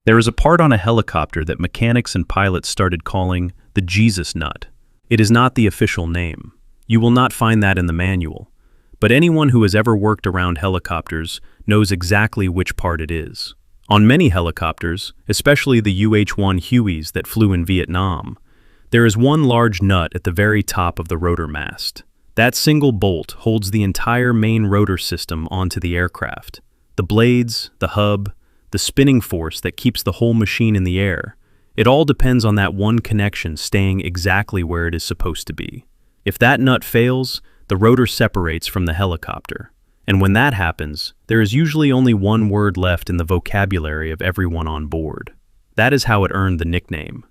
There is a part on a helicopter that mechanics and pilots started calling the Jesus nut. It is not the official name. You will not find that in the manual. But anyone who has ever worked around helicopters knows exactly which part it is. On many helicopters, especially the UH-1 Hueys that flew in Vietnam, there is one large nut at the very top of the rotor mast. That single bolt holds the entire main rotor system onto the aircraft. The blades, the hub, the spinning force that keeps the whole machine in the air. It all depends on that one connection staying exactly where it is supposed to be. If that nut fails, the rotor separates from the helicopter. And when that happens, there is usually only one word left in the vocabulary of everyone on board. That is how it earned the nickname.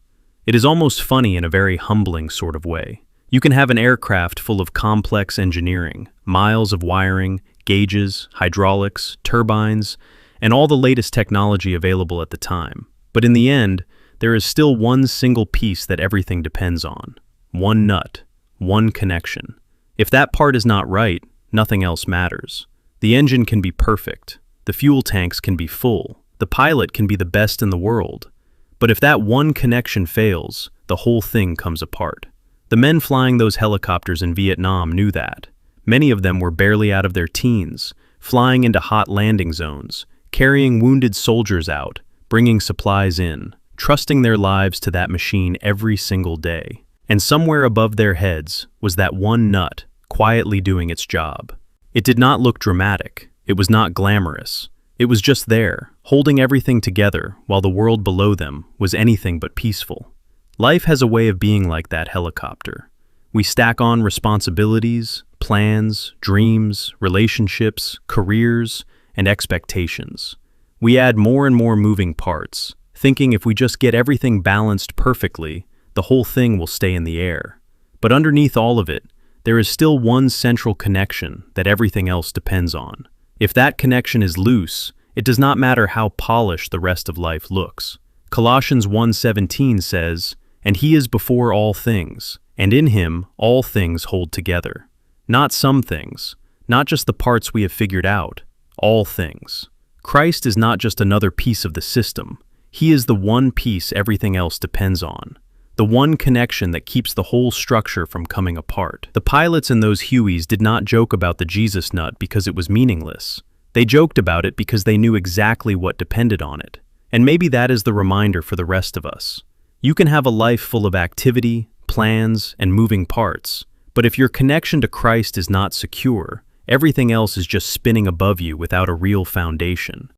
It is almost funny in a very humbling sort of way. You can have an aircraft full of complex engineering, miles of wiring, gauges, hydraulics, turbines, and all the latest technology available at the time. But in the end, there is still one single piece that everything depends on. One nut, one connection. If that part is not right, nothing else matters. The engine can be perfect, the fuel tanks can be full, the pilot can be the best in the world. But if that one connection fails, the whole thing comes apart. The men flying those helicopters in Vietnam knew that. Many of them were barely out of their teens, flying into hot landing zones, carrying wounded soldiers out, bringing supplies in, trusting their lives to that machine every single day. And somewhere above their heads was that one nut, quietly doing its job. It did not look dramatic. It was not glamorous. It was just there, holding everything together while the world below them was anything but peaceful. Life has a way of being like that helicopter. We stack on responsibilities, plans, dreams, relationships, careers, and expectations. We add more and more moving parts, thinking if we just get everything balanced perfectly, the whole thing will stay in the air. But underneath all of it, there is still one central connection that everything else depends on. If that connection is loose, it does not matter how polished the rest of life looks. Colossians 1:17 says, "And he is before all things, and in him all things hold together." Not some things, not just the parts we have figured out, all things. Christ is not just another piece of the system. He is the one piece everything else depends on. The one connection that keeps the whole structure from coming apart. The pilots in those Hueys did not joke about the Jesus nut because it was meaningless. They joked about it because they knew exactly what depended on it. And maybe that is the reminder for the rest of us. You can have a life full of activity, plans, and moving parts, but if your connection to Christ is not secure, everything else is just spinning above you without a real foundation.